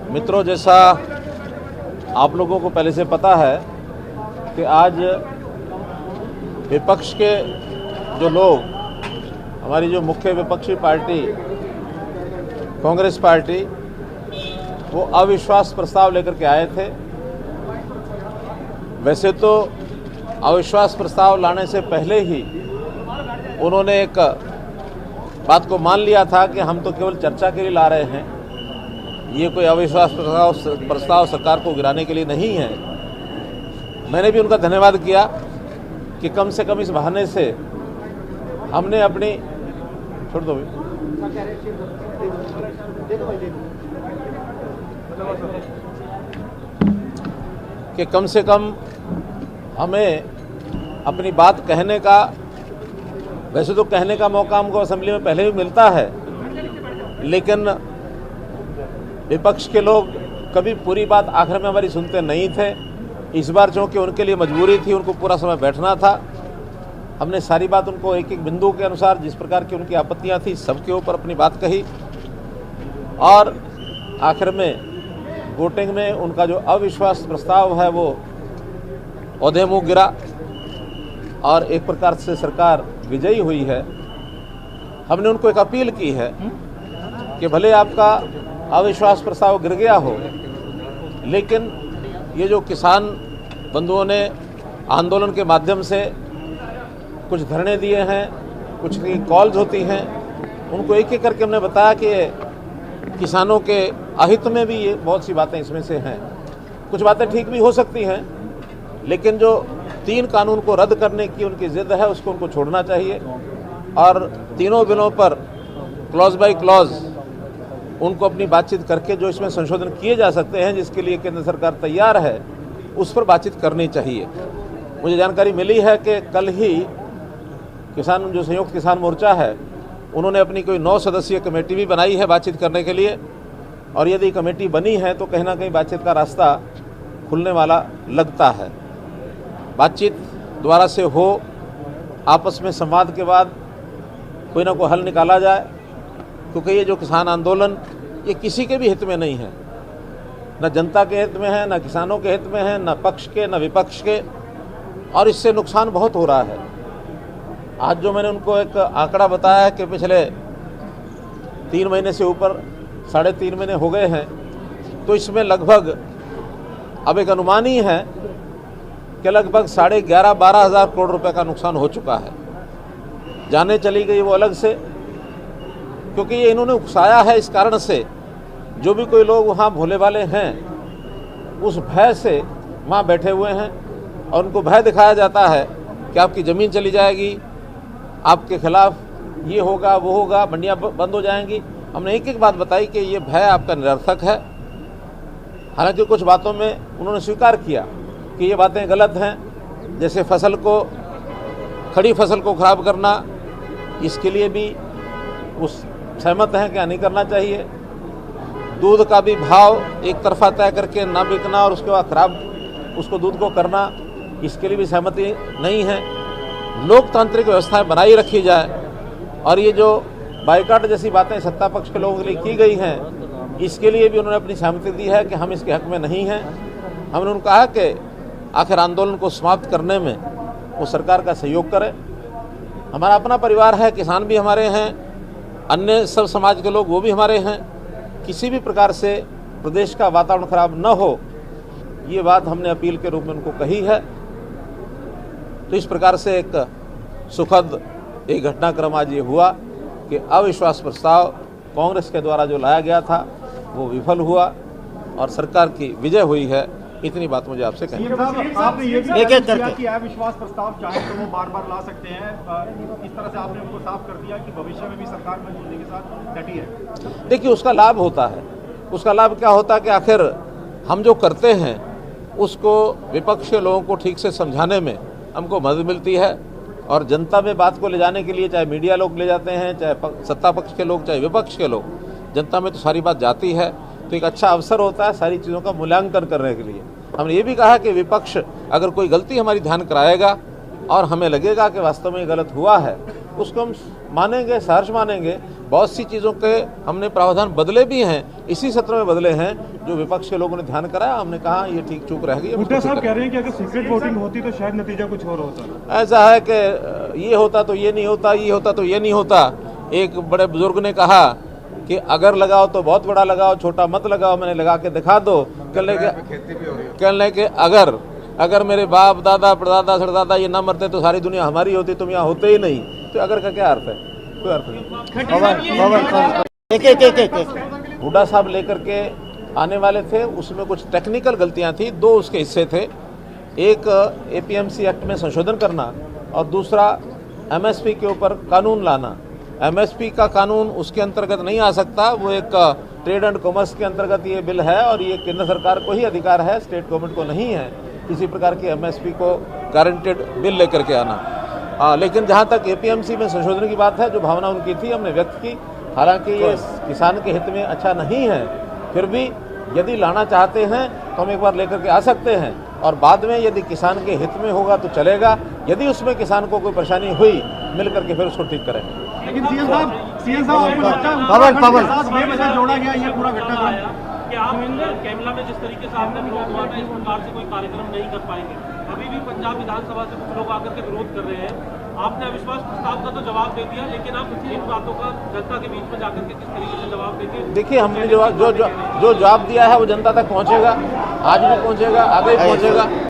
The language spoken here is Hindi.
मित्रों, जैसा आप लोगों को पहले से पता है कि आज विपक्ष के जो लोग, हमारी जो मुख्य विपक्षी पार्टी कांग्रेस पार्टी, वो अविश्वास प्रस्ताव लेकर के आए थे। वैसे तो अविश्वास प्रस्ताव लाने से पहले ही उन्होंने एक बात को मान लिया था कि हम तो केवल चर्चा के लिए ला रहे हैं, ये कोई अविश्वास प्रस्ताव सरकार को गिराने के लिए नहीं है। मैंने भी उनका धन्यवाद किया कि कम से कम इस बहाने से हमने अपनी छोड़ दो कि कम से कम हमें अपनी बात कहने का, वैसे तो कहने का मौका हमको असेंबली में पहले भी मिलता है, लेकिन विपक्ष के लोग कभी पूरी बात आखिर में हमारी सुनते नहीं थे। इस बार चूँकि उनके लिए मजबूरी थी, उनको पूरा समय बैठना था, हमने सारी बात उनको एक एक बिंदु के अनुसार जिस प्रकार की उनकी आपत्तियां थी सबके ऊपर अपनी बात कही, और आखिर में वोटिंग में उनका जो अविश्वास प्रस्ताव है वो औंधे मुँह गिरा और एक प्रकार से सरकार विजयी हुई है। हमने उनको एक अपील की है कि भले आपका अविश्वास प्रस्ताव गिर गया हो, लेकिन ये जो किसान बंधुओं ने आंदोलन के माध्यम से कुछ धरने दिए हैं, कुछ की कॉल्स होती हैं, उनको एक एक करके हमने बताया कि किसानों के अहित में भी ये बहुत सी बातें इसमें से हैं। कुछ बातें ठीक भी हो सकती हैं, लेकिन जो 3 कानून को रद्द करने की उनकी जिद है उसको उनको छोड़ना चाहिए, और तीनों बिलों पर क्लॉज बाय क्लॉज उनको अपनी बातचीत करके जो इसमें संशोधन किए जा सकते हैं, जिसके लिए केंद्र सरकार तैयार है, उस पर बातचीत करनी चाहिए। मुझे जानकारी मिली है कि कल ही किसान जो संयुक्त किसान मोर्चा है, उन्होंने अपनी कोई 9 सदस्यीय कमेटी भी बनाई है बातचीत करने के लिए, और यदि कमेटी बनी है तो कहीं ना कहीं बातचीत का रास्ता खुलने वाला लगता है। बातचीत दोबारा से हो, आपस में संवाद के बाद कोई ना कोई हल निकाला जाए, क्योंकि ये जो किसान आंदोलन ये किसी के भी हित में नहीं है, न जनता के हित में है, न किसानों के हित में है, न पक्ष के न विपक्ष के, और इससे नुकसान बहुत हो रहा है। आज जो मैंने उनको एक आंकड़ा बताया है कि पिछले 3 महीने से ऊपर 3.5 महीने हो गए हैं, तो इसमें लगभग अब एक अनुमान ही है कि लगभग 11.5-12 हज़ार करोड़ रुपए का नुकसान हो चुका है। जाने चली गई वो अलग से, क्योंकि ये इन्होंने उकसाया है इस कारण से, जो भी कोई लोग वहाँ भोले भाले हैं उस भय से वहाँ बैठे हुए हैं, और उनको भय दिखाया जाता है कि आपकी ज़मीन चली जाएगी, आपके खिलाफ ये होगा वो होगा, मंडियाँ बंद हो जाएंगी। हमने एक एक बात बताई कि ये भय आपका निरर्थक है। हालांकि कुछ बातों में उन्होंने स्वीकार किया कि ये बातें गलत हैं, जैसे फसल को, खड़ी फसल को ख़राब करना, इसके लिए भी उस सहमत हैं क्या नहीं करना चाहिए। दूध का भी भाव एक तरफा तय करके ना बिकना और उसके बाद खराब उसको दूध को करना, इसके लिए भी सहमति नहीं है। लोकतांत्रिक व्यवस्थाएं बनाई रखी जाए, और ये जो बाइकाट जैसी बातें सत्ता पक्ष के लोगों के लिए की गई हैं, इसके लिए भी उन्होंने अपनी सहमति दी है कि हम इसके हक में नहीं हैं। हमने उनको कहा कि आखिर आंदोलन को समाप्त करने में वो सरकार का सहयोग करें। हमारा अपना परिवार है, किसान भी हमारे हैं, अन्य सब समाज के लोग वो भी हमारे हैं। किसी भी प्रकार से प्रदेश का वातावरण खराब न हो, ये बात हमने अपील के रूप में उनको कही है। तो इस प्रकार से एक सुखद एक घटनाक्रम आज ये हुआ कि अविश्वास प्रस्ताव कांग्रेस के द्वारा जो लाया गया था वो विफल हुआ और सरकार की विजय हुई है। इतनी बात मुझे आपसे कहनी है। आपने ये भी किया कि अविश्वास प्रस्ताव चाहे तो वो बार-बार ला सकते हैं, इस तरह से आपने उनको साफ कर दिया कि भविष्य में भी सरकार में जुड़ने के साथ डटी है। देखिए, उसका लाभ होता है। उसका लाभ क्या होता है कि आखिर हम जो करते हैं उसको विपक्ष के लोगों को ठीक से समझाने में हमको मदद मिलती है, और जनता में बात को ले जाने के लिए चाहे मीडिया लोग ले जाते हैं, चाहे सत्ता पक्ष के लोग, चाहे विपक्ष के लोग, जनता में तो सारी बात जाती है। तो एक अच्छा अवसर होता है सारी चीज़ों का मूल्यांकन करने के लिए। हमने ये भी कहा कि विपक्ष अगर कोई गलती हमारी ध्यान कराएगा और हमें लगेगा कि वास्तव में गलत हुआ है, उसको हम मानेंगे, सहर्ष मानेंगे। बहुत सी चीज़ों के हमने प्रावधान बदले भी हैं, इसी सत्र में बदले हैं, जो विपक्ष के लोगों ने ध्यान कराया। हमने कहा ये ठीक चूक रह गई। हुड्डा साहब कह रहे हैं कि अगर सीक्रेट वोटिंग होती तो शायद नतीजा कुछ और होता। ऐसा है कि ये होता तो ये नहीं होता, ये होता तो ये नहीं होता। एक बड़े बुजुर्ग ने कहा कि अगर लगाओ तो बहुत बड़ा लगाओ, छोटा मत लगाओ। मैंने लगा के दिखा दो। कहने के अगर मेरे बाप दादा परदादा सरदादा ये ना मरते तो सारी दुनिया हमारी होती, तुम यहाँ होते ही नहीं। तो अगर का क्या अर्थ है? कोई अर्थ नहीं। हुड्डा साहब लेकर के आने वाले थे, उसमें कुछ टेक्निकल गलतियां थी। दो उसके हिस्से थे, एक एपीएमसी एक्ट में संशोधन करना और दूसरा एमएसपी के ऊपर कानून लाना। एमएसपी का कानून उसके अंतर्गत नहीं आ सकता, वो एक ट्रेड एंड कॉमर्स के अंतर्गत ये बिल है और ये केंद्र सरकार को ही अधिकार है, स्टेट गवर्नमेंट को नहीं है किसी प्रकार की एमएसपी को गारंटेड बिल लेकर के आना। लेकिन जहाँ तक एपीएमसी में संशोधन की बात है, जो भावना उनकी थी हमने व्यक्त की। हालांकि ये किसान के हित में अच्छा नहीं है, फिर भी यदि लाना चाहते हैं तो हम एक बार लेकर के आ सकते हैं और बाद में यदि किसान के हित में होगा तो चलेगा। यदि उसमें किसान को कोई परेशानी हुई, मिल करके फिर उसको ठीक करेंगे। लेकिन सीएम साहब आपको लगता है बेवजह जोड़ा गया ये पूरा घटनाक्रम कि आप कैमला में जिस तरीके से आपने विरोध हुआ था, इस प्रकार से कोई कार्यक्रम नहीं कर पाएंगे। अभी भी पंजाब विधानसभा से कुछ लोग आकर के विरोध कर रहे हैं। आपने अविश्वास प्रस्ताव का तो जवाब दे दिया, लेकिन आप इन बातों का जनता के बीच में जाकर के किस तरीके से जवाब देंगे? देखिए, हमने जो जवाब दिया है वो जनता तक पहुंचेगा, आज भी पहुंचेगा, आगे भी पहुंचेगा।